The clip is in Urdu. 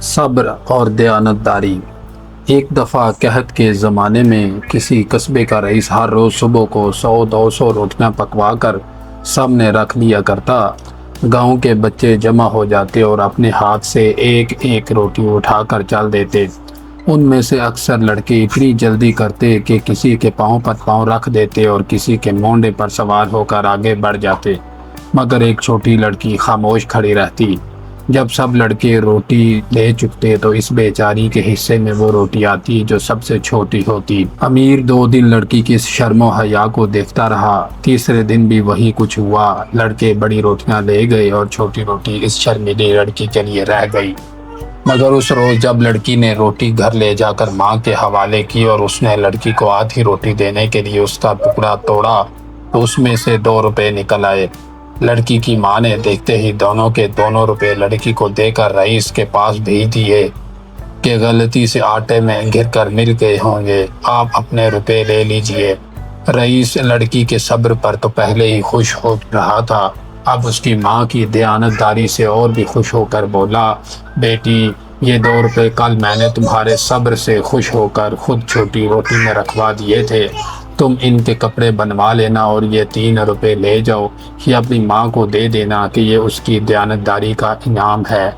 صبر اور دیانتداری۔ ایک دفعہ قحط کے زمانے میں کسی قصبے کا رئیس ہر روز صبح کو 100-200 روٹیاں پکوا کر سامنے رکھ لیا کرتا۔ گاؤں کے بچے جمع ہو جاتے اور اپنے ہاتھ سے ایک ایک روٹی اٹھا کر چل دیتے۔ ان میں سے اکثر لڑکے اتنی جلدی کرتے کہ کسی کے پاؤں پر پاؤں رکھ دیتے اور کسی کے مونڈے پر سوار ہو کر آگے بڑھ جاتے، مگر ایک چھوٹی لڑکی خاموش کھڑی رہتی۔ جب سب لڑکے روٹی لے چکتے تو اس بیچاری کے حصے میں وہ روٹی آتی جو سب سے چھوٹی ہوتی۔ امیر 2 دن لڑکی کی اس شرم و حیا کو دیکھتا رہا۔ تیسرے دن بھی وہی کچھ ہوا۔ لڑکے بڑی روٹیاں لے گئے اور چھوٹی روٹی اس شرمیلی لڑکی کے لیے رہ گئی۔ مگر اس روز جب لڑکی نے روٹی گھر لے جا کر ماں کے حوالے کی اور اس نے لڑکی کو آدھی روٹی دینے کے لیے اس کا ٹکڑا توڑا تو اس میں سے 2 روپے نکل آئے۔ لڑکی کی ماں نے دیکھتے ہی دونوں کے دونوں روپے لڑکی کو دے کر رئیس کے پاس بھیج دیے کہ غلطی سے آٹے میں گر کر مل گئے ہوں گے، آپ اپنے روپے لے لیجئے۔ رئیس لڑکی کے صبر پر تو پہلے ہی خوش ہو رہا تھا، اب اس کی ماں کی دیانتداری سے اور بھی خوش ہو کر بولا، بیٹی یہ 2 روپے کل میں نے تمہارے صبر سے خوش ہو کر خود چھوٹی روٹی میں رکھوا دیے تھے، تم ان کے کپڑے بنوا لینا اور یہ 3 روپے لے جاؤ، یہ اپنی ماں کو دے دینا کہ یہ اس کی دیانتداری کا انعام ہے۔